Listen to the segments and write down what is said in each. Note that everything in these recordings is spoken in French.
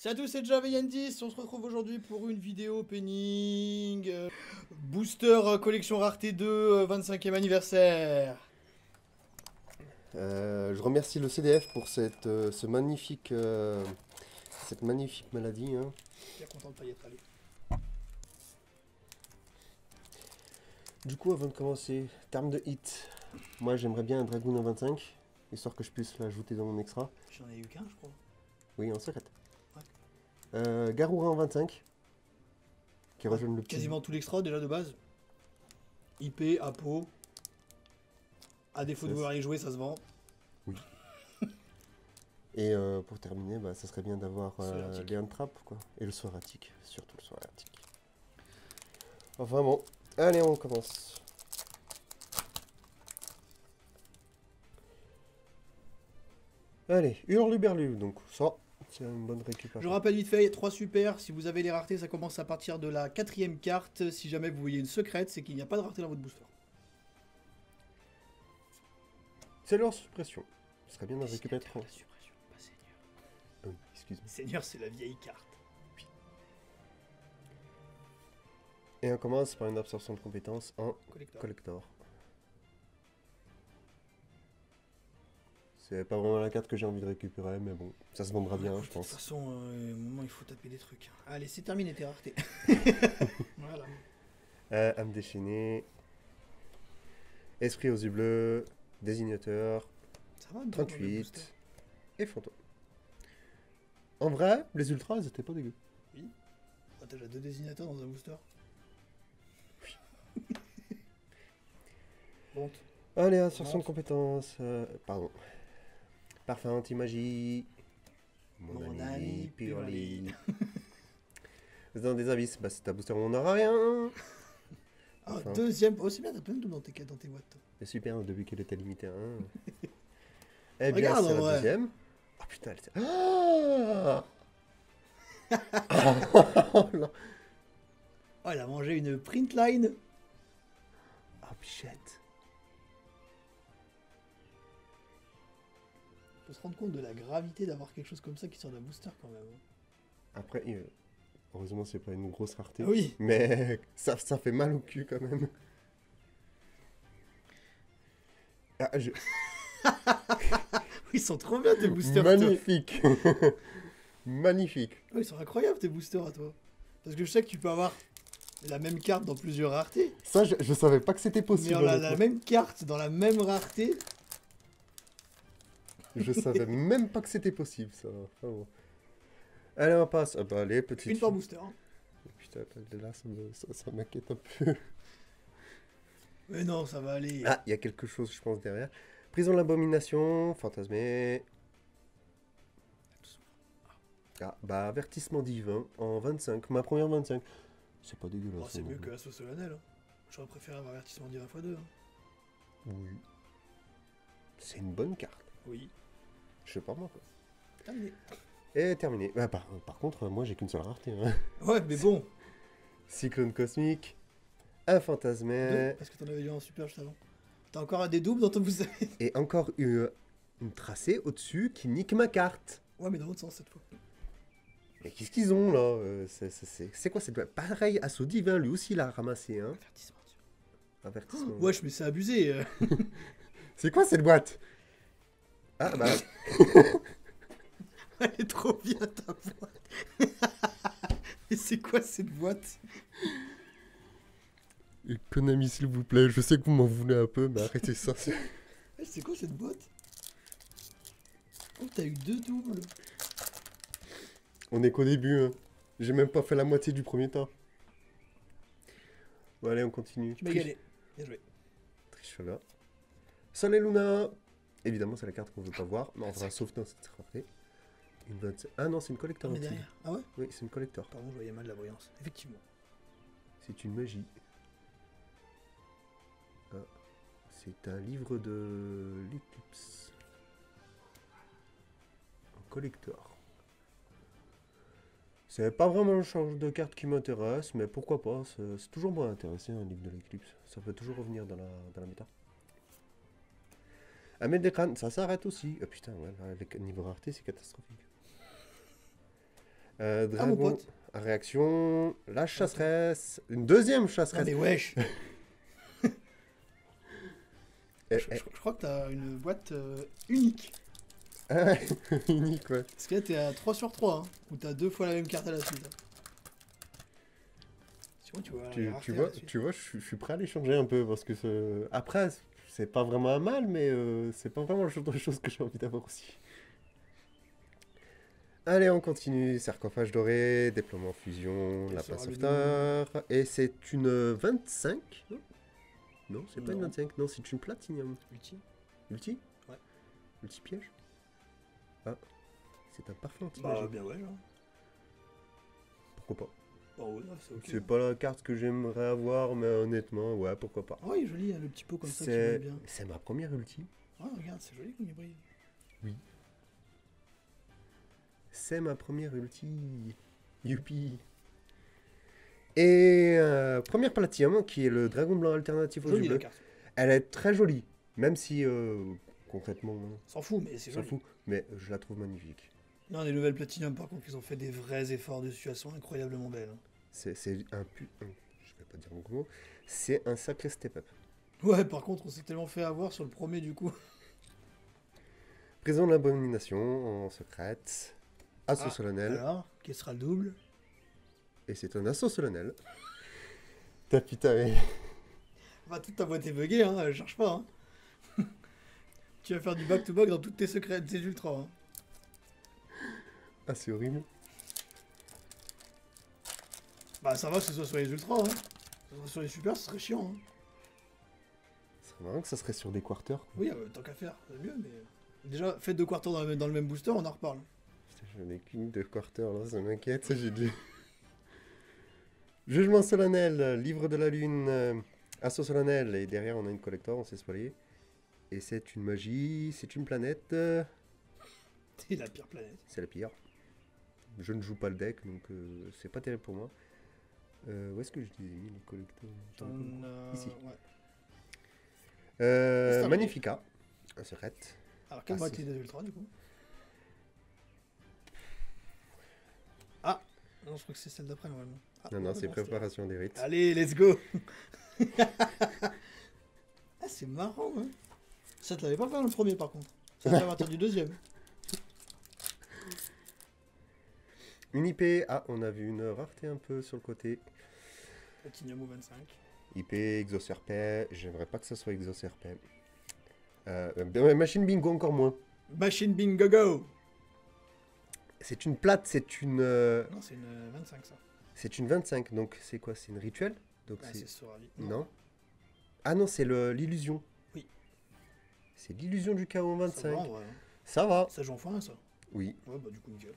Salut à tous, c'est JavaYandis. On se retrouve aujourd'hui pour une vidéo opening booster collection rareté 2 25e anniversaire. Je remercie le CDF pour cette magnifique maladie, hein. Bien content de pas y être allé. Du coup, avant de commencer, terme de hit, moi j'aimerais bien un Dragoon en 25, histoire que je puisse l'ajouter dans mon extra. J'en ai eu qu'un, je crois. Oui, en secret. Ouais. Garoura en 25, qui rejoint le petit. Quasiment tout l'extra déjà de base. IP, Apo. À défaut de vouloir y jouer, ça se vend. Et pour terminer, bah, ça serait bien d'avoir Soratic. les Trap, quoi. Et le Soratic, surtout le Soratic. Enfin bon, allez, on commence. Allez, Hurluberlu, donc ça, c'est une bonne Je récupération. rappelle vite fait, 3 super. Si vous avez les raretés, ça commence à partir de la 4e carte. Si jamais vous voyez une secrète, c'est qu'il n'y a pas de rareté dans votre booster. C'est leur suppression. Ce serait bien d'en récupérer Dessinateur 3. de la suppression, pas Seigneur. Excuse-moi. Seigneur, c'est la vieille carte. Et on commence par une absorption de compétences en Collector. collector. C'est pas vraiment la carte que j'ai envie de récupérer, mais bon, ça se vendra bien, je De toute pense. façon, à un moment, il faut taper des trucs. Allez, c'est terminé tes raretés. Voilà. Âme déchaînée. Esprit aux yeux bleus. Désignateur. Ça va, dans le 38. booster. Et fantôme. En vrai, les ultras, ils étaient pas dégueux. Oui. Oh, t'as déjà 2 désignateurs dans un booster. Bon. Allez, absorption de compétences. Pardon. Parfum anti-magie. Mon ami Purely. Dans des abysses, bah c'est un booster, on n'aura rien. Ah, Enfin. deuxième. Oh, c'est bien, t'as plein de doubles dans tes boîtes. toi. C'est super, depuis qu'elle était limitée à 1. Eh bien, Regarde, c'est en la vrai. deuxième. Oh putain, elle était... Ah oh, là. Oh, elle a mangé une print line. Oh, pichette. Faut se rendre compte de la gravité d'avoir quelque chose comme ça qui sort d'un booster quand même. Après, heureusement, c'est pas une grosse rareté. Ah oui. Mais ça fait mal au cul quand même. Ah, Ils sont trop bien tes boosters. toi. Magnifique. Magnifique. Oh, ils sont incroyables tes boosters à toi. Parce que je sais que tu peux avoir la même carte dans plusieurs raretés. Ça, je savais pas que c'était possible. Mais on a la honnêtement. même carte dans la même rareté. Je savais même pas que c'était possible, ça. Ah bon. Allez, on passe. Ah bah, allez, petite. Une par booster. Hein. Putain, là, ça m'inquiète un peu. Mais non, ça va aller. Ah, il y a quelque chose, je pense, derrière. Prison de l'abomination, fantasmé. Ah, bah, avertissement divin en 25. Ma première 25. C'est pas dégueulasse. Oh, c'est non mieux que plus. la sauce solennelle. Hein. J'aurais préféré avoir avertissement divin x2. Hein. Oui. C'est une bonne carte. Oui. Je sais pas moi, quoi. Terminé. Et terminé. Ah, par contre, moi, j'ai qu'une seule rareté. Hein. Ouais, mais bon. Cyclone cosmique. Un fantasmé. Deux, parce que t'en avais eu un super juste avant. T'as encore des doubles dans ton booster. Et encore une tracée au-dessus qui nique ma carte. Ouais, mais dans l'autre sens cette fois. Mais qu'est-ce qu'ils ont là C'est quoi cette... Pareil, Assaut Divin, lui aussi l'a ramassé. Hein. Avertissement divin. Avertissement. Wesh, mais c'est abusé. C'est quoi cette boîte? Ah bah... Elle est trop bien ta boîte. Mais c'est quoi cette boîte? Konami, s'il vous plaît, je sais que vous m'en voulez un peu, mais arrêtez ça. C'est quoi cette boîte? Oh, t'as eu 2 doubles. On est qu'au début, hein. J'ai même pas fait la moitié du premier temps. Bon, allez, on continue. Tu m'as égalé. Bien joué. Trichola. Soleil Luna. Évidemment, c'est la carte qu'on veut pas voir, mais en vrai, sauf dans cette rareté. Une 25. Ah non, c'est une collector. Mais anti. derrière. Ah ouais? Oui, c'est une collector. Pardon, je voyais mal la brillance. Effectivement. C'est une magie. Ah, c'est un livre de l'éclipse. Un collector. C'est pas vraiment le genre de carte qui m'intéresse, mais pourquoi pas, c'est toujours moins intéressant un livre de l'éclipse. Ça peut toujours revenir dans la méta. Amel d'écran, ça s'arrête aussi. Oh putain, ouais, là, avec niveau rareté, c'est catastrophique. mon Dragon, pote. réaction, la chasseresse, une deuxième Non chasseresse. mais wesh. Eh, Je crois que t'as une boîte unique. ah, unique, ouais. Parce que là t'es à 3 sur 3, hein, où t'as 2 fois la même carte à la suite. Sinon tu vois, la rareté à la suite. Tu vois, je suis prêt à les changer un peu parce que après, c'est pas vraiment un mal, mais c'est pas vraiment le genre de choses que j'ai envie d'avoir aussi. Allez, on continue. Sarcophage doré, déploiement fusion, Quel lapin sera le sauveteur. Et c'est une 25, non? Non, c'est pas une Non. 25, non, c'est une platinium. Ulti. Ulti? Ouais. Ulti piège? Ah, c'est un parfum Bah anti-magie. bien ouais, genre. Pourquoi pas? Bah ouais, c'est ok. C'est pas la carte que j'aimerais avoir, mais honnêtement, ouais, pourquoi pas. Ah ouais, il est joli, hein, le petit pot comme ça qui brille bien. C'est ma première ulti. Ah regarde, c'est joli comme il brille. C'est ma première ulti. Youpi. Et première platinum, qui est le dragon blanc alternatif au Jolie jeu la bleu. carte. Elle est très jolie, même si concrètement, S'en fout, mais c'est s'en joli. fout. Mais je la trouve magnifique. Non, les nouvelles Platinum, par contre, ils ont fait des vrais efforts dessus. Elles sont incroyablement belles. Hein. C'est je vais pas dire mon gros mot. C'est un sacré step-up. Ouais, par contre, on s'est tellement fait avoir sur le premier, du coup. Prison de l'abomination en secrète. Assaut Ah, solennel. Alors, quel sera le double? Et c'est un assaut solennel. T'as putain, mais... Bah, toute ta boîte est buggée, hein, elle cherche pas. Hein. Tu vas faire du back-to-back dans toutes tes secrets, tes ultras. Hein. Ah, c'est horrible. Bah, ça va que ce soit sur les ultras. Hein. Ce soit sur les super, ce serait chiant. Hein. Ce serait marrant que ça serait sur des quarters. Quoi. Oui, tant qu'à faire, c'est mieux, mais. Déjà, faites 2 quarters dans le même booster, on en reparle. Putain, j'en ai qu'une de quarter là, ça m'inquiète, ça j'ai dit. Jugement solennel, livre de la lune, assaut solennel, et derrière on a une collector, on s'est spoilé. Et c'est une magie, c'est une planète, C'est la pire planète. c'est la pire. Je ne joue pas le deck, donc c'est pas terrible pour moi. Où est-ce que je les ai mis les collectors? Ici. Ouais. C'est Magnifica, un secrète. Alors, quelle Ah, moitié si. des ultras, du coup? Ah! Non, je crois que c'est celle d'après, normalement. Ah, Non, non, c'est c'était- préparation des rites. Allez, let's go! Ah, c'est marrant, hein? Ça te l'avait pas fait dans le premier, par contre. Ça te fait à partir du deuxième. Une IP, ah, on a vu une rareté un peu sur le côté. Platinum au 25. IP, Exoserpent, j'aimerais pas que ça soit Exoserpent. Machine Bingo encore moins. Machine Bingo Go! C'est une plate, c'est une Non, c'est une 25, ça. c'est une 25, donc c'est quoi? C'est une rituel? Donc Ah, c'est... c'est Sorali. Non. Ah non, c'est l'illusion. Oui. C'est l'illusion du chaos en Ça 25. va, en vrai, hein. Ça va. Ça joue en fin, ça. Oui, Ouais, bah, du coup, nickel.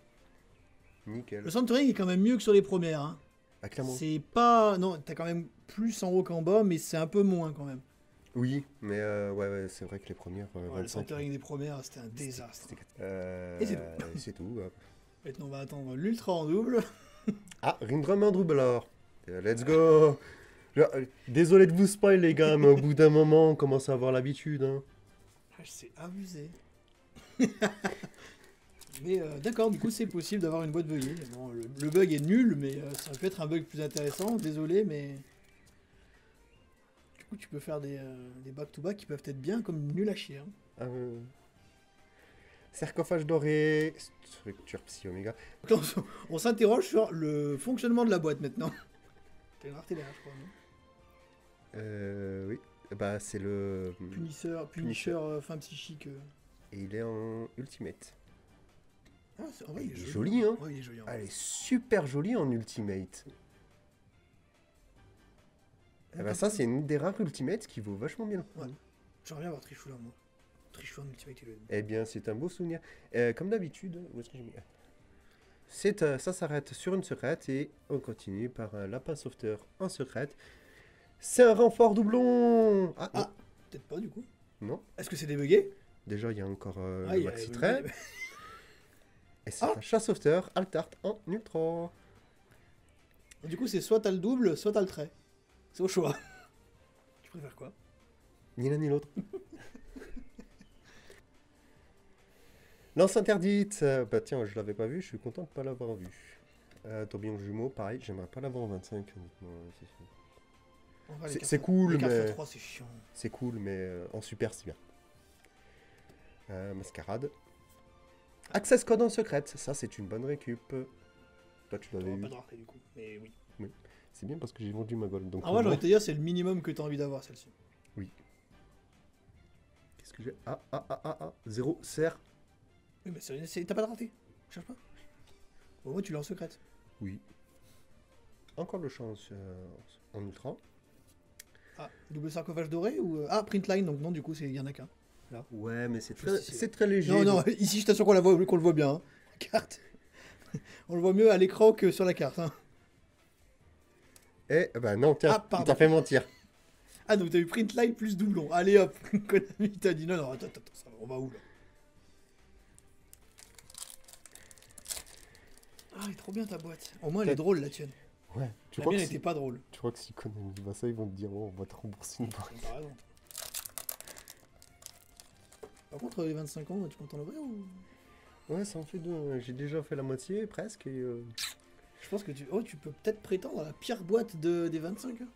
nickel. Le centering est quand même mieux que sur les premières, hein. Ah, clairement. C'est pas. Non, t'as quand même plus en haut qu'en bas, mais c'est un peu moins quand même. Oui, mais ouais, c'est vrai que les premières Ouais, le 25. centering des premières, c'était un désastre. Et Et c'est tout. c'est tout. Hop. Maintenant, on va attendre l'ultra en double. Ah, Rindrum en double alors. Let's go. Désolé de vous spoil les gars, mais au bout d'un moment, on commence à avoir l'habitude. Hein. Ah, c'est abusé. Mais d'accord, du coup, c'est possible d'avoir une boîte buggée. Bon, le bug est nul, mais ça peut être un bug plus intéressant. Désolé, mais. Du coup, tu peux faire des back-to-back qui peuvent être bien comme nul à chier. Hein. Sarcophage doré, structure psy oméga. Donc là, on s'interroge sur le fonctionnement de la boîte maintenant. T'as une rareté derrière, je crois, non? Oui, bah c'est le. Punisher fin psychique. Et il est en ultimate. Ah, en vrai, Il est joli, hein. Ouais, il est joli. En vrai. Elle est super jolie en ultimate. Eh ben ça, c'est une des rares ultimates qui vaut vachement bien le coup. Ouais. J'aimerais bien avoir Trishula, moi. Trishula en ultimate, il est. Eh bien, c'est un beau souvenir. Comme d'habitude, où est-ce que j'ai mis ça s'arrête sur une secrète et on continue par un lapin sauveteur en secrète. C'est un renfort doublon. Ah, Ah, peut-être pas, du coup. non. Est-ce que c'est débugué? Déjà, il y a encore Ah, le il y a- maxi trait. Et c'est un chat sauveteur Altart en ultra. Du coup, c'est soit t'as le double, soit t'as le trait. C'est au choix. Tu préfères quoi? Ni l'un ni l'autre. Lance interdite. Bah tiens, je l'avais pas vu, je suis content de pas l'avoir vu. Tourbillon jumeau, pareil, j'aimerais pas l'avoir en 25. honnêtement, En vrai, les c'est cartes- cool, les cartes mais... x3, c'est chiant. C'est cool, mais en super, c'est bien. Mascarade. Access code en secrète, ça c'est une bonne récup. Toi tu l'avais T'auras eu. pas de rareté du coup, mais oui. C'est bien parce que j'ai vendu ma gold. Donc En vrai, j'ai envie de te dire, c'est le minimum que t'as envie d'avoir celle-ci. qu'est-ce que j'ai? 0, serre. Oui, mais t'as pas de rareté. Cherche pas. Au moins, tu l'as en secrète. Oui. Encore de chance en ultra. Ah, double sarcophage doré ou. Ah, printline, donc non, du coup, il y en a qu'un. Ouais, mais c'est très- c'est très léger. Non, non, donc- ici, je t'assure qu'on qu'on le voit bien. Hein. Carte. On le voit mieux à l'écran que sur la carte. Hein. Eh ben non, tiens, Ah, pardon. il t'a fait mentir. Ah, donc t'as eu printline plus doublon. Allez hop, Konami t'a dit non, non, attends, ça va, on va où là? Ah, elle est trop bien ta boîte. Au moins, elle est drôle la tienne. Ouais, tu La crois, mienne que n'était si... pas drôle. tu crois que si Konami voit ça, ils vont te dire oh, on va te rembourser une boîte. T'as raison. Par contre, les 25 ans, tu comptes en ouvrir ou. Ouais, ça en fait deux. J'ai déjà fait la moitié, presque. Et, Je pense que tu peux peut-être prétendre à la pire boîte des 25. Hein.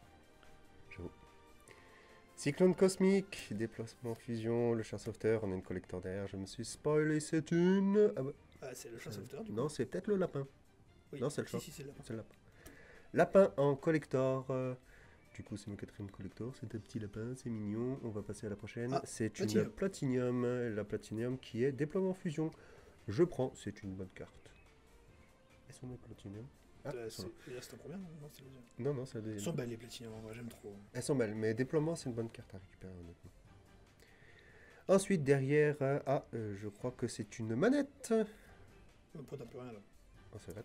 j'avoue. Cyclone cosmique, déplacement fusion, le chat sauveteur, on a une collector derrière, je me suis spoilé, c'est une... Ah bah, Ah, c'est le chat sauveteur du coup. non, c'est peut-être le lapin. Oui. non, c'est le chat. Si, c'est le lapin. C'est le lapin. Lapin en collector. Du coup, c'est mon quatrième collector. C'est un petit lapin, c'est mignon. On va passer à la prochaine. Ah, c'est Platinum. une Platinium. La Platinium qui est déploiement fusion. Je prends, c'est une bonne carte. Elles sont mes Platinium. Ah, elles sont là. C'est la première, non? Non, c'est la deuxième. Non, non, c'est la Elles deuxième. sont belles les platines, moi j'aime trop. Elles sont belles, mais déploiement, c'est une bonne carte à récupérer, honnêtement. Ensuite, derrière, je crois que c'est une manette. Pourquoi t'as plus rien là? Oh, c'est vrai.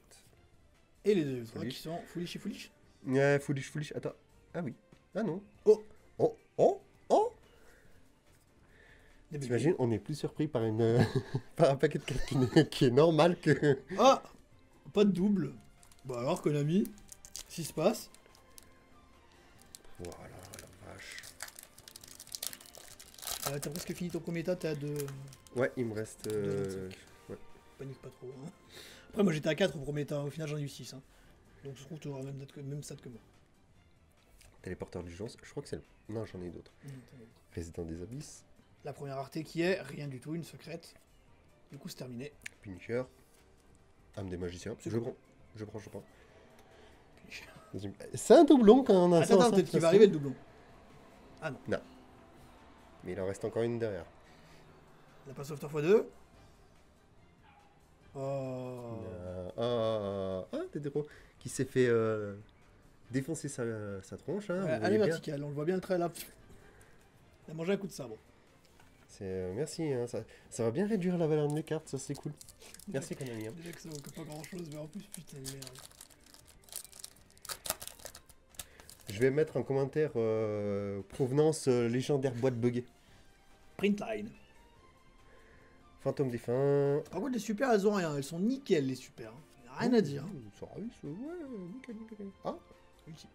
Et les deux Foolish. qui sont foolish et foolish. Foolish, foolish. Attends. Ah oui. Ah non. Oh. Oh, oh, oh. Des bébés. T'imagines, on est plus surpris par une par un paquet de cartes qui est normal que... Ah, pas de double. Bah alors Konami, qu'est-ce qui se passe? Voilà, la vache. T'as presque fini ton premier tas, t'es à 2. Ouais, il me reste... 2,25. ouais. Panique pas trop. Hein. Après moi j'étais à 4 au premier tas, au final j'en ai eu 6. Hein. Donc je trouve que tu auras même stat que moi. Téléporteur d'urgence, je crois que c'est le... Non, j'en ai d'autres. Résident des abysses, La première rareté qui est rien du tout, une secrète. Du coup c'est terminé. Punisher, âme des magiciens. C'est Je cool. prends, je prends, je prends. C'est un doublon quand on a ça. Attends, peut-être qu'il va arriver le doublon. Ah non. Non. Mais il en reste encore une derrière. La passe sauveteur x2. Oh. Tétéro, qui s'est fait défoncer sa tronche. Hein, Ouais, vous allez voyez bien. vertical, on le voit bien le trait là. Il a mangé un coup de sabre. Merci, hein, ça va bien réduire la valeur de mes cartes, ça c'est cool. Merci Konami. Hein. Déjà que ça vaut pas grand chose, mais en plus putain de merde. Je vais mettre en commentaire provenance légendaire boîte buggée. Printline. Fantôme défunt. Par contre les super elles ont rien, elles sont nickel les super. Hein. Rien à dire. Ça arrive, ouais, nickel, nickel. Ah, Multi.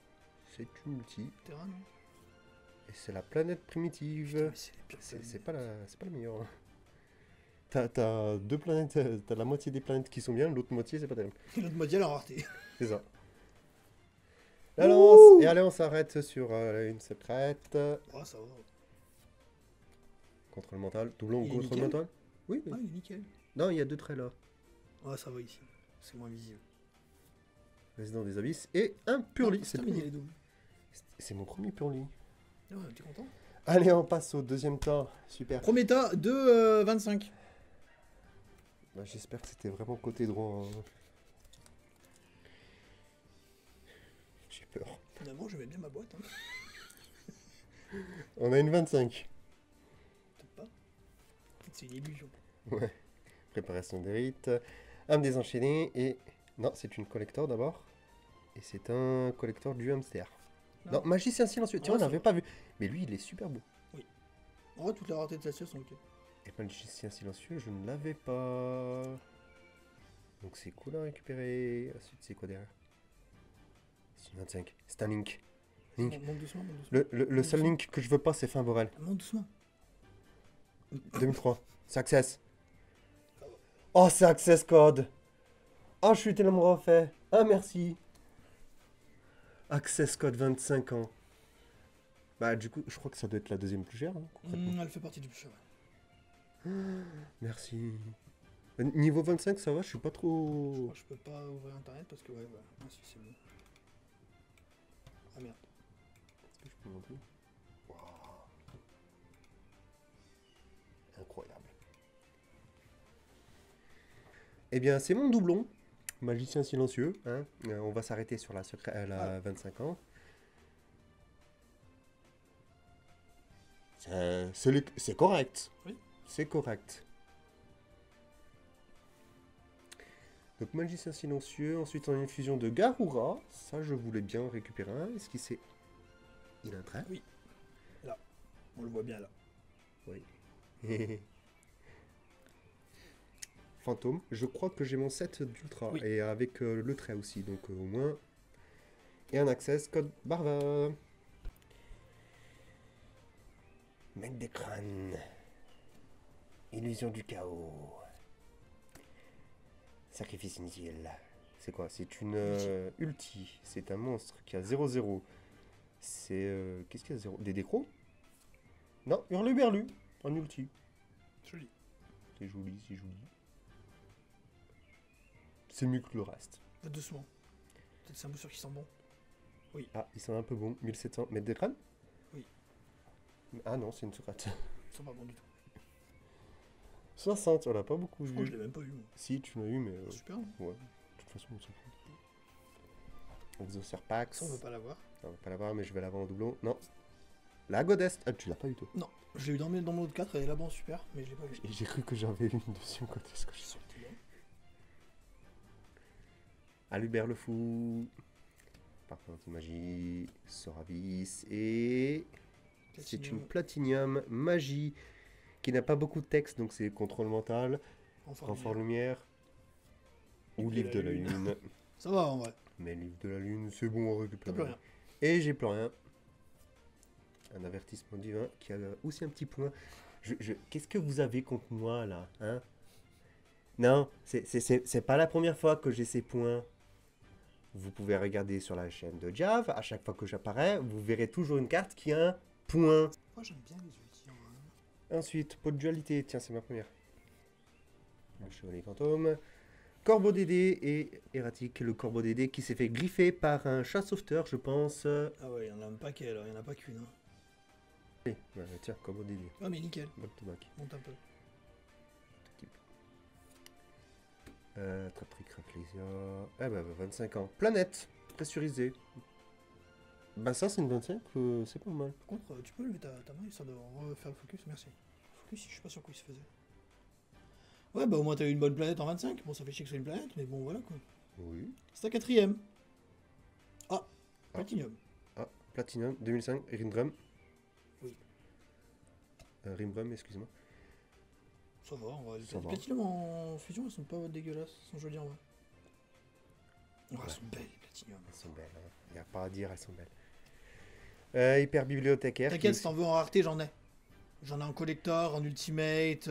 c'est une multi. Terrain, non? Et c'est la planète primitive. Putain, mais c'est les pires C'est pas la meilleure. Hein. T'as deux planètes, t'as la moitié des planètes qui sont bien, l'autre moitié c'est pas terrible. L'autre moitié elle a rareté. C'est ça. Ouh. Et allez, on s'arrête sur une secrète. Oh ça va. Contrôle mental. Doublon Il est contrôle nickel. mental. Oui, oui. Ah il est nickel. Non, il y a deux traits là. Ouais ça va ici. C'est moins visible. Résident des abysses. Et un purli. C'est terminé les doubles. C'est mon premier purli. Ah ouais, t'es content? Allez, on passe au deuxième temps. Super. Premier tas, 2,25. Bah, j'espère que c'était vraiment côté droit. Hein. J'ai peur. Finalement je mets bien ma boîte. Hein. On a une 25. Peut-être pas. Peut-être c'est une illusion. Ouais. Préparation des rites. Âme désenchaînée. Et... Non, c'est une collector d'abord. Et c'est un collector du hamster. Non, magicien silencieux. Tiens, Ouais, on ça n'avait va. pas vu. Mais lui, il est super beau. En vrai toutes les raretés de celle-ci sont ok. Et magicien silencieux, je ne l'avais pas. Donc c'est cool à récupérer. Ensuite, c'est quoi derrière? C'est une 25. C'est un link. Link. Monte doucement, monte doucement. Le seul link que je veux pas, c'est Fin Borel. Monte doucement. 2003. C'est Access. Oh, c'est Access Code. Oh, je suis tellement refait. Ah, merci. Access code 25 ans. Bah, du coup, je crois que ça doit être la deuxième plus chère, hein, concrètement. Elle fait partie du plus cher. Ouais. Merci. Niveau 25, ça va, je suis pas Je trop... crois que je peux pas ouvrir internet parce que ouais, voilà. Ah si, c'est bon. Ah merde. Est-ce que je peux montrer? Waouh. Incroyable. Eh bien, c'est mon doublon. Magicien silencieux. Hein. On va s'arrêter sur la, la 25 ans. C'est correct. Oui. C'est correct. Donc, magicien silencieux. Ensuite, on a une fusion de Garura. Ça, je voulais bien en récupérer un. Est-ce qu'il s'est... Il a un trait? Oui. Là. On le voit bien là. Oui. Fantôme. Je crois que j'ai mon set d'ultra. Oui. Et avec le trait aussi. Donc, au moins... Et un access code Barva. Mec des crânes. Illusion du chaos. Sacrifice inutile. C'est quoi? C'est une ulti. C'est un monstre qui a 0-0. C'est... Qu'est-ce qu'il y a 0? Des décros? Non, hurluberlu. En ulti. Joli. C'est joli, c'est joli. C'est mieux que le reste. Va doucement. Peut-être c'est un booster qui sent bon. Oui. Ah, ils sont un peu bons. 1700. Mètres d'écran? Oui. Ah non, c'est une sourate. Ils sont pas bons du tout. 60, on l'a pas beaucoup Je crois vu. que je l'ai même pas eu moi. Si, tu l'as eu, mais... Super. Hein. ouais, de toute façon, on s'en fout. Exocerpax. Ça on veut pas l'avoir. On va pas l'avoir, mais je vais l'avoir en doublon. Non. La Godest. Ah, tu l'as pas eu, toi? Non. Je l'ai eu dans mon autre 4 et là-bas super, mais je l'ai pas vu. J'ai cru que j'avais une deuxième quand est-ce que je suis. Alubert le fou. Parfum anti-magie. Soravis. Et... c'est une platinium magie qui n'a pas beaucoup de texte, donc c'est contrôle mental, renfort lumière ou livre de la lune. Ça va en vrai. Mais livre de la lune, c'est bon, on récupère. T'as plus rien. Et j'ai plus rien. Un avertissement divin qui a aussi un petit point. Qu'est-ce que vous avez contre moi là, hein? Non, c'est pas la première fois que j'ai ces points. Vous pouvez regarder sur la chaîne de Jav, à chaque fois que j'apparais, vous verrez toujours une carte qui a un point. Moi j'aime bien les ultis en vrai. Ensuite, pot de dualité, tiens, c'est ma première. Le chevalier fantôme. Corbeau Dédé et Erratique, le Corbeau Dédé qui s'est fait griffer par un chat sauveteur, je pense. Ah ouais, il y en a un paquet là, il y en a pas qu'une. Hein. Allez, tiens, Corbeau Dédé. Ah mais nickel. Back to back. Monte un peu. Traperie Craclésia. Ah bah, 25 ans. Planète, pressurisée. Bah ça c'est une 25, c'est pas mal. Par contre, tu peux lever ta main histoire de refaire le focus, merci. Focus, je suis pas sûr quoi il se faisait. Ouais, bah au moins t'as eu une bonne planète en 25. Bon, ça fait chier que ce soit une planète, mais bon, voilà quoi. Oui. C'est ta quatrième. Ah, Platinum. Ah, Platinum, 2005, Rimdrum. Oui. Rimdrum, excuse-moi. Ça va, on va. Les Ça va. Platinum en fusion, elles sont pas dégueulasses, elles sont jolies en vrai. Oh, elles sont belles, les Platinum. Elles sont belles, hein. Y a pas à dire, elles sont belles. Hyper bibliothécaire. T'inquiète, si t'en veux en rareté, j'en ai. J'en ai en collector, en ultimate.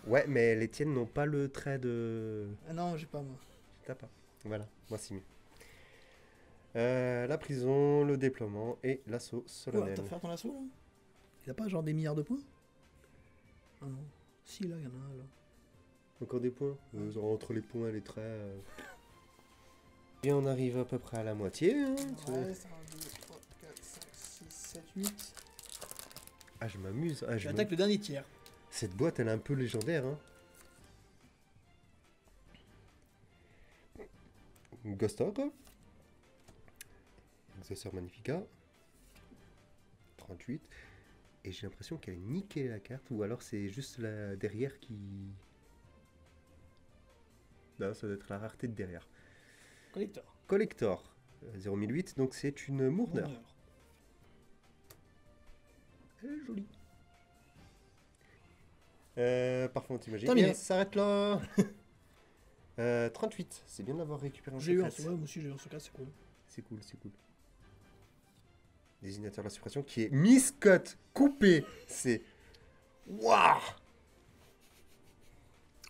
Ouais, mais les tiennes n'ont pas le trait de... Ah non, j'ai pas moi. T'as pas. Voilà, moi c'est mieux. La prison, le déploiement et l'assaut Ouais, solennel. t'as fait ton assaut là? Il a pas genre des milliards de points? Ah non. Si, là, il y en a un là. Encore des points entre les points et les traits. Et on arrive à peu près à la moitié. Hein, Ouais, c'est 1, 2, 3, 4, 5, 6, 7, 8. Ah, je m'amuse. Ah, J'attaque le dernier tiers. Cette boîte, elle est un peu légendaire. Hein. Ghostor. Exauceur Magnifica. 38. Et j'ai l'impression qu'elle est niquée la carte. Ou alors c'est juste la derrière qui... Non, ça doit être la rareté de derrière. Collector. Collector. 01008. Donc c'est une Mourner. Elle est jolie. Parfois on t'imagine. Terminé. Ça s'arrête là. 38. C'est bien d'avoir récupéré un J'ai eu un secret. secret, moi aussi j'ai eu un secret, c'est cool. C'est cool, c'est cool. Désignateur de la suppression qui est miscut, coupé. C'est... Waouh.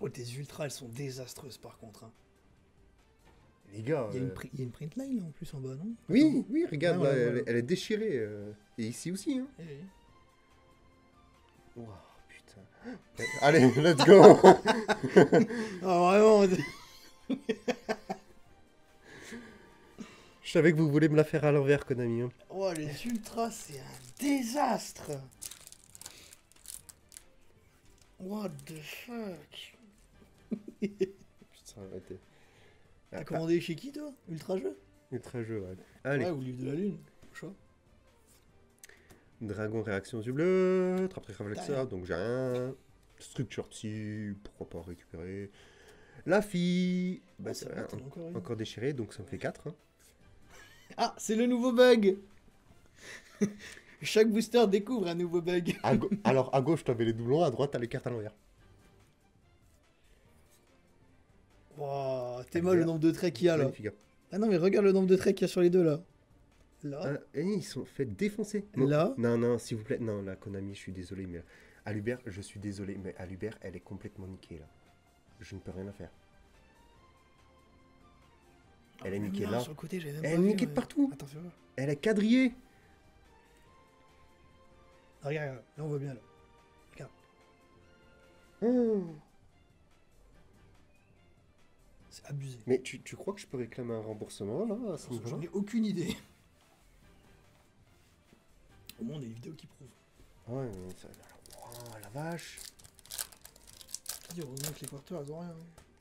Oh, tes ultras, elles sont désastreuses par contre. Hein. Les gars. Il y a une print line là en plus en bas, non? Oui, oui, regarde, Ouais, là, ouais, ouais. elle est déchirée. Et ici aussi. Hein. Eh oui. Waouh, putain. Allez, let's go. Ah vraiment. Je savais que vous voulez me la faire à l'envers, Konami. Hein. Oh, les ultras, c'est un désastre. What the fuck? Putain, arrêtez. T'as commandé chez qui toi? Ultra jeu? Ultra jeu, ouais. Allez. Ouais, ou livre de la lune. Choix. Dragon réaction du bleu. Trappe réflexeur, Derrière. donc j'ai rien. Structure psy, pourquoi pas récupérer. La fille. Bah, Ah, c'est ça va, t'en as encore une. encore déchiré, donc ça me fait 4. Hein. Ah, c'est le nouveau bug. Chaque booster découvre un nouveau bug. Alors à gauche, t'avais les doublons, à droite, t'as les cartes à l'envers. Wow, t'es mal le nombre de traits qu'il y a là. Magnifique. Ah non, mais regarde le nombre de traits qu'il y a sur les deux là. Là. Et ils sont fait défoncer. Là. Non, non, s'il vous plaît. Non, la Konami, je suis désolé, mais Alubert, je suis désolé, mais Alubert, elle est complètement niquée là. Je ne peux rien faire. Elle est Même niquée là. Sur le côté, j'avais même Elle pas est vu, niquée de ouais. partout. Attends, fais voir. Elle est quadrillée. Ah, regarde, regarde, là on voit bien là. Regarde. Oh. C'est abusé. Mais tu crois que je peux réclamer un remboursement là à ce niveau-là? J'en ai aucune idée. Au moins on a des vidéos qui prouvent. Ouais, mais ça... Oh, la vache. Dis, heureusement que les quarters elles ont rien.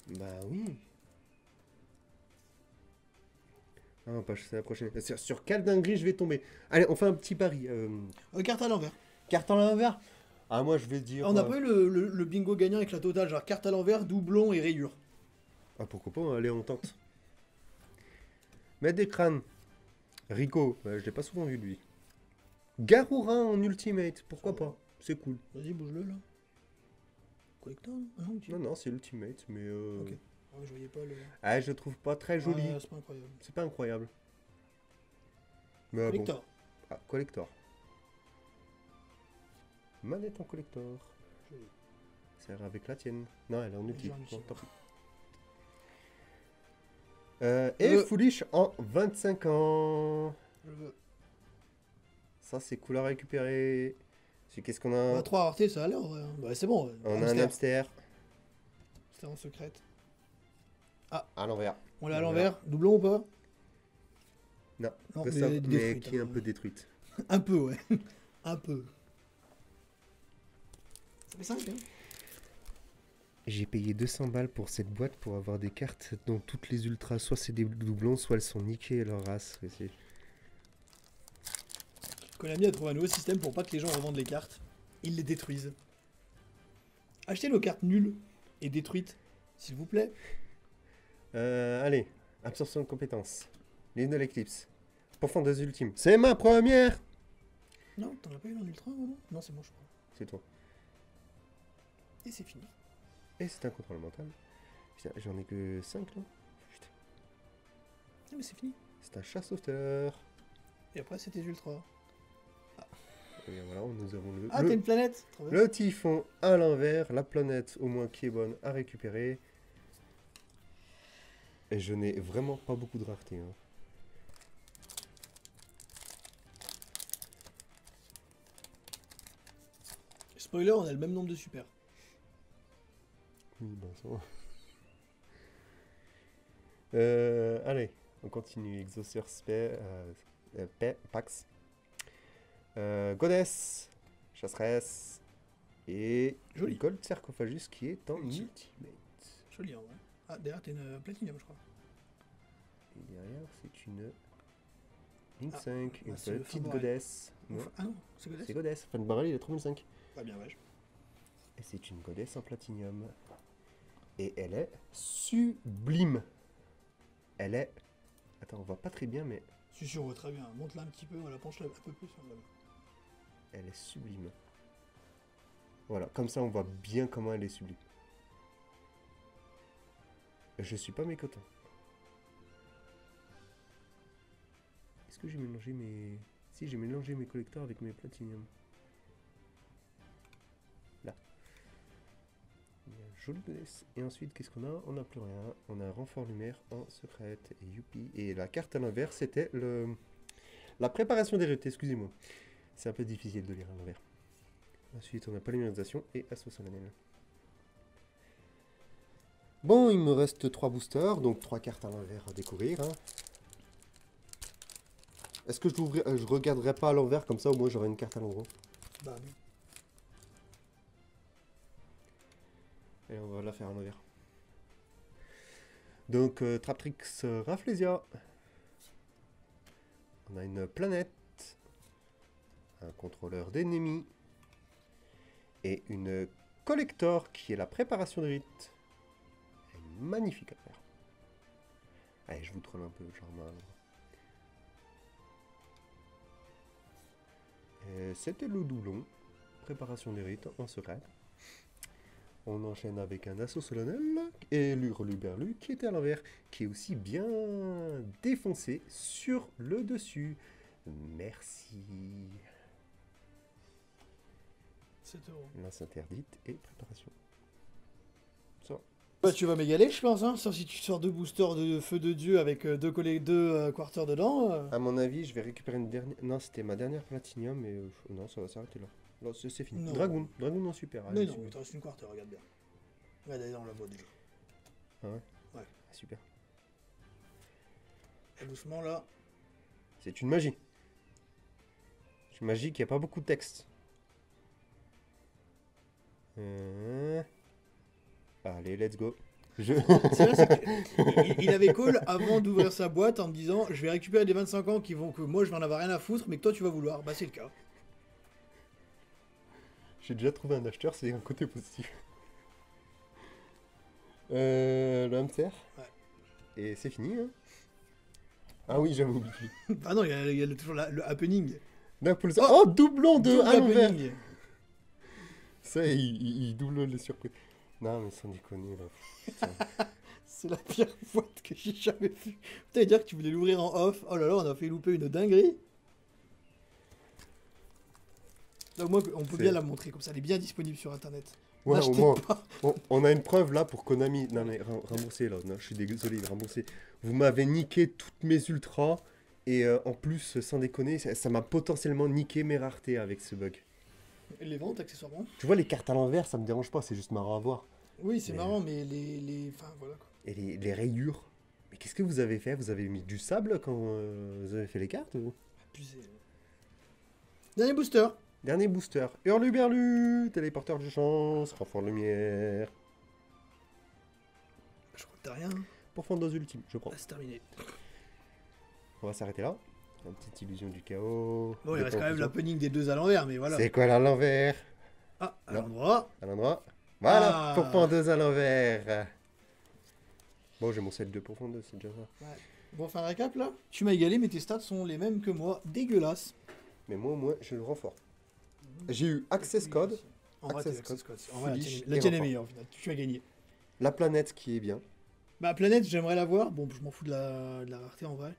Bah oui. Ah, on passe à la prochaine. Sur quelle dinguerie je vais tomber? Allez, on fait un petit pari. Carte à l'envers. Carte à l'envers. Ah, moi je vais dire. On n'a pas eu le bingo gagnant avec la totale, genre carte à l'envers, doublon et rayure. Ah, pourquoi pas, allez, on tente. Mettre des crânes. Rico, je l'ai pas souvent vu lui. Garura en ultimate, pourquoi pas? C'est cool. Vas-y, bouge-le là. Collector? Ah non, tu... Non, non, c'est ultimate, mais. Ok. Ah, je voyais pas le. Ah, je le trouve pas très joli. Ouais, c'est pas incroyable. C'est pas incroyable. Mais Collector. bon. Ah, collector. Manette en collector. Joli. C'est avec la tienne. Non, elle est en ulti. j'ai un ulti, Bon, ouais. tant pis. Et veux. Foolish en 25 ans. Je veux. Ça, c'est cool à récupérer. C'est qu'est-ce qu'on a? Bah, 3 raretés, ça a l'air, ouais. Bah, c'est bon. Ouais. On a un hamster. C'était en secrète. À l'envers. On l'a à l'envers. Doublon ou pas? Non, Non, que mais ça, mais détruite, qui est un hein. peu détruite. Un peu, ouais. Un peu. Ça fait 5, hein? J'ai payé 200 balles pour cette boîte pour avoir des cartes dont toutes les ultras, soit c'est des doublons, soit elles sont niquées leur race. Konami a trouvé un nouveau système pour pas que les gens revendent les cartes. Ils les détruisent. Achetez nos cartes nulles et détruites, s'il vous plaît. Allez, absorption de compétences. L'île de l'éclipse. Profondeuse ultime. C'est ma première! Non, t'en as pas eu en ultra, non? Non, c'est bon, je crois. C'est toi. Et c'est fini. Et c'est un contrôle mental. Putain, j'en ai que 5 là. Putain. Non, mais c'est fini. C'est un chasse-sauteur. Et après, c'était ultra. Et voilà, nous avons Ah, t'as une planète? Trop bien. le typhon à l'envers, la planète au moins qui est bonne à récupérer. Et je n'ai vraiment pas beaucoup de rareté. Hein. Spoiler, on a le même nombre de super. Oui, ben ça va. Allez, on continue. Exauceur Pax. Goddess, chasseresse et Joli. Gold Sarcophagus qui est en Ulti. ultimate. Joli, en vrai. Ah, derrière, t'as une platinium, je crois. Et derrière, c'est une Link Ah, 5, une bah, c'est le petite Fabrel. Goddess. Non, Ah non, c'est Goddess. c'est Goddess. Enfin, le barrel, il est 3005. Pas bien, vache. Et c'est une Goddess en platinium. Et elle est sublime. Elle est... Attends, on voit pas très bien, mais Si, si, on voit très bien. Monte-la un petit peu, voilà, penche-la un peu plus. Voilà. elle est sublime. Voilà, comme ça, on voit bien comment elle est sublime. Je suis pas mécontent. Est-ce que j'ai mélangé mes... Si, j'ai mélangé mes collecteurs avec mes platinium. Là. jolie godesse. Et ensuite, qu'est-ce qu'on a? On n'a plus rien. On a un renfort lumière en secrète. Et youpi. Et la carte à l'envers, c'était la préparation des rites, excusez-moi. C'est un peu difficile de lire à l'envers. Ensuite, on a polymérisation et assaut solennel. Bon, il me reste 3 boosters, donc 3 cartes à l'envers à découvrir. Hein. Est-ce que je regarderai pas à l'envers, comme ça au moins j'aurai une carte à l'endroit? Bah oui. Et on va la faire à l'envers. Donc, Traptrix Rafflesia. On a une planète. Un contrôleur d'ennemis. Et une collector qui est la préparation des rites. Magnifique affaire. Allez, je vous troll un peu, genre. C'était le doublon. Préparation des rites en secret. On enchaîne avec un assaut solennel et l'Hurluberlu qui était à l'envers, qui est aussi bien défoncé sur le dessus. Merci. 7 €. Lance interdite et préparation. Ça. Bah, tu vas m'égaler, je pense, hein. Sauf si tu sors 2 boosters de feu de Dieu avec 2 quarters dedans. À mon avis, je vais récupérer une dernière. Non, c'était ma dernière platinium, mais non, ça va s'arrêter là. Là, c'est fini. Non. Dragoon en super. Mais Allez, non, super. il te reste une quarter, regarde bien. Regarde, elle est dans la boîte déjà. Ah ouais? Ouais. Ah, super. Et doucement là. C'est une magie. C'est une magie qui a pas beaucoup de texte. Allez, let's go. C'est vrai, c'est que il avait call avant d'ouvrir sa boîte en me disant je vais récupérer des 25 ans qui vont que moi je vais en avoir rien à foutre mais que toi tu vas vouloir. Bah c'est le cas. J'ai déjà trouvé un acheteur, c'est un côté positif. Le hamster. Ouais. Et c'est fini, hein. Ah oui, j'avais oublié. Ah non, il y a toujours le happening. Oh, doublon de Double à l'envers. happening. Ça, il double les surprises. Non, mais sans déconner, là. Putain. C'est la pire boîte que j'ai jamais vue. Putain, dire que tu voulais l'ouvrir en off. Oh là là, on a fait louper une dinguerie. Donc moi, on peut bien la montrer comme ça, elle est bien disponible sur internet. Ouais, au N'achetez moins, pas. on a une preuve là pour Konami. Non, mais remboursez là. Non, je suis désolé, remboursez. Vous m'avez niqué toutes mes ultras. Et en plus, sans déconner, ça m'a potentiellement niqué mes raretés avec ce bug. Les ventes, accessoirement. Tu vois, les cartes à l'envers, ça me dérange pas, c'est juste marrant à voir. Oui, c'est Mais- marrant, mais enfin, voilà quoi. Et les rayures. Mais qu'est-ce que vous avez fait? Vous avez mis du sable quand vous avez fait les cartes ou... Abusé. Dernier booster. Dernier booster. Hurluberlu, téléporteur de chance, renfort de lumière. Je crois que t'as rien. Pour Fandos Ultime, je prends. Ah, c'est terminé. On va s'arrêter là. Une petite illusion du chaos. Bon, il Des reste quand même conclusions. l'opening des 2 à l'envers, mais voilà. C'est quoi là à l'envers? Ah, à Non. l'endroit. À l'endroit. Voilà, Ah. pour Fandos à l'envers. Bon, j'ai mon set 2 pour Fandos, c'est déjà ça. Bon, on fait un récap là. Tu m'as égalé, mais tes stats sont les mêmes que moi. Dégueulasse. Mais moi, au moins, j'ai le renfort. J'ai eu Access Code, En vrai, Access t'es Access Code. En vrai, Foolish la et tienne est renfort. meilleure au final. Tu as gagné. la planète qui est bien. Bah, Planète, j'aimerais la voir. Bon, je m'en fous de la rareté en vrai.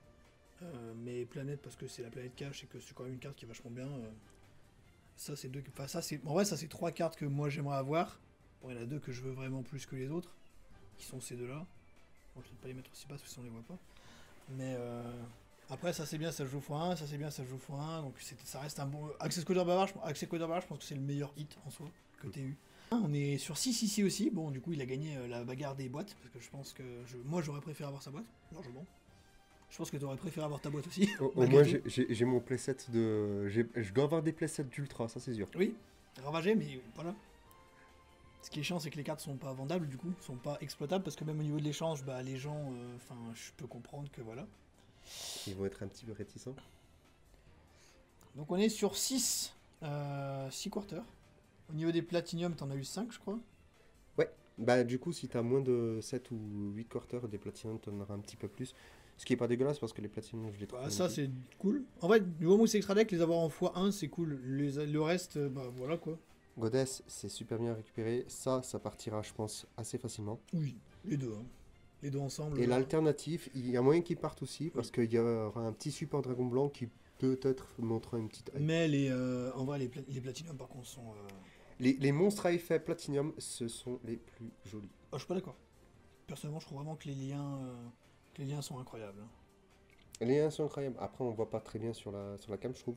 Mais Planète, parce que c'est la planète cache et que c'est quand même une carte qui est vachement bien. Ça, c'est deux. Enfin, ça, c'est. En vrai, ça, c'est 3 cartes que moi j'aimerais avoir. Bon, il y en a 2 que je veux vraiment plus que les autres. Qui sont ces 2-là. Bon, je vais pas les mettre aussi bas parce que sinon on les voit pas. Mais après, ça c'est bien, ça joue x1. Ça c'est bien, ça joue x1. Donc ça reste un bon. Access Coder Bavard, je pense que c'est le meilleur hit en soi que t'aies eu. On est sur 6 ici aussi. Bon, du coup, il a gagné la bagarre des boîtes. Parce que je pense que. Moi, j'aurais préféré avoir sa boîte. Largement. Je pense que tu aurais préféré avoir ta boîte aussi. Au malgré moins, tout. j'ai mon playset de... Je dois avoir des playsets d'ultra, ça c'est sûr. Oui, ravagé, mais voilà. Ce qui est chiant, c'est que les cartes sont pas vendables, du coup, sont pas exploitables, parce que même au niveau de l'échange, bah, les gens, enfin, je peux comprendre que voilà. Ils vont être un petit peu réticents. Donc on est sur 6 quarters. Au niveau des platinium, t'en as eu 5, je crois. Bah du coup, si t'as moins de 7 ou 8 quarters, des platinum, t'en auras un petit peu plus. Ce qui est pas dégueulasse parce que les platinum, je les trouve Bah, ça, c'est cool. En fait, du moment où c'est extra deck, les avoir en x1, c'est cool. Le reste, bah voilà quoi. Goddess, c'est super bien récupéré. Ça partira, je pense, assez facilement. Oui, les deux. Hein. Les deux ensemble. Et l'alternative, il y a moyen qu'ils partent aussi parce qu'il y aura un petit support dragon blanc qui peut-être montrera une petite hype. Mais en vrai, les platinium, par contre, sont. Les monstres à effet Platinum, ce sont les plus jolis. Ah, je suis pas d'accord. Personnellement, je trouve vraiment que les liens sont incroyables, hein. Les liens sont incroyables. Après, on voit pas très bien sur la cam, je trouve.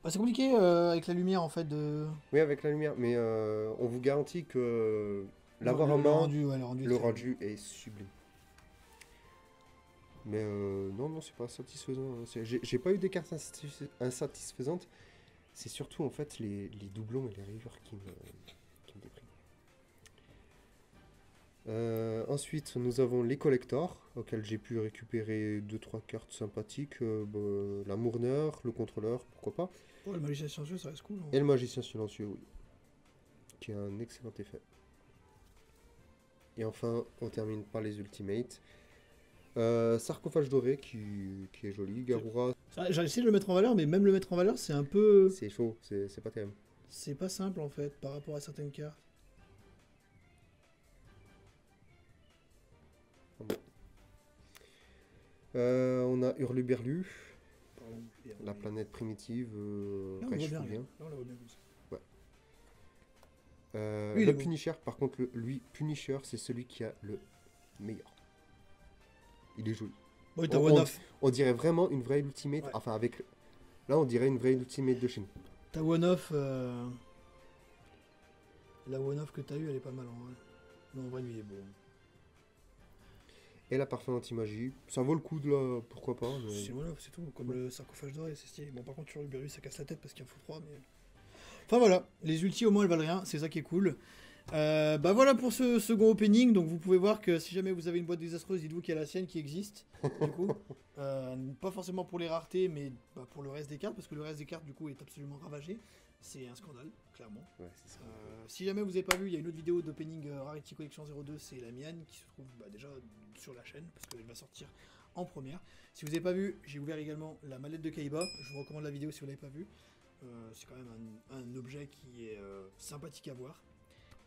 Bah, c'est compliqué avec la lumière en fait de. Oui, avec la lumière, mais on vous garantit que l'avoir en Le main, rendu, ouais, le rendu. le Très rendu est sublime. Mais non, c'est pas satisfaisant, hein. J'ai pas eu des cartes insatisfaisantes. C'est surtout en fait les doublons et les rivers qui me dépriment. Ensuite, nous avons les collectors, auxquels j'ai pu récupérer 2-3 cartes sympathiques. La Mourneur, le contrôleur, pourquoi pas. Oh, le magicien silencieux, ça reste cool, hein. Et le magicien silencieux, oui. Qui a un excellent effet. Et enfin, on termine par les ultimates. Sarcophage doré qui est joli. Garura, J'ai essayé de le mettre en valeur, mais même le mettre en valeur, c'est un peu. c'est chaud, c'est pas terrible. C'est pas simple en fait par rapport à certaines cartes. On a Hurluberlu, Pardon, la planète primitive, Là, on le voit bien, bien. là, on la voit bien comme ça. Lui, il Le est beau. Punisher, par contre, lui, Punisher, c'est celui qui a le meilleur. Il est joli. Bon, t'as On- one-off. On dirait vraiment une vraie ultimate. Ouais. Enfin, avec. Là, on dirait une vraie ultimate de Shin. Ta one-off. La one-off que t'as eu, elle est pas mal en vrai. Non, en vrai, lui, il est beau. Et la parfum anti-magie. Ça vaut le coup de la. Pourquoi pas. Mais... C'est une one-off, c'est tout. Comme le sarcophage doré, c'est stylé. Bon, par contre, sur le Burlu, ça casse la tête parce qu'il en faut 3, mais. Enfin voilà, les ultis au moins elles valent rien, c'est ça qui est cool. Bah voilà pour ce second opening, donc vous pouvez voir que si jamais vous avez une boîte désastreuse, dites-vous qu'il y a la sienne qui existe, du coup. Pas forcément pour les raretés, mais bah, pour le reste des cartes, parce que le reste des cartes du coup est absolument ravagé. C'est un scandale, clairement. Ouais, c'est ça. Si jamais vous n'avez pas vu, il y a une autre vidéo d'opening Rarity Collection 02, c'est la mienne, qui se trouve bah, déjà sur la chaîne, parce qu'elle va sortir en première. Si vous n'avez pas vu, j'ai ouvert également la mallette de Kaiba, je vous recommande la vidéo si vous ne l'avez pas vue. C'est quand même un objet qui est sympathique à voir.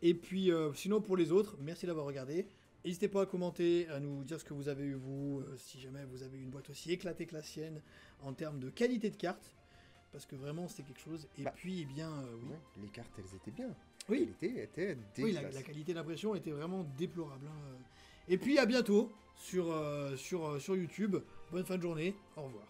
Et puis sinon pour les autres, merci d'avoir regardé. N'hésitez pas à commenter, à nous dire ce que vous avez eu vous, si jamais vous avez une boîte aussi éclatée que la sienne en termes de qualité de carte. Parce que vraiment c'est quelque chose. Et Bah, puis eh bien oui. Ouais, les cartes, elles étaient bien. Oui. Elle était Oui, dégueulasse. la qualité d'impression était vraiment déplorable, hein. Et puis à bientôt sur YouTube. Bonne fin de journée. Au revoir.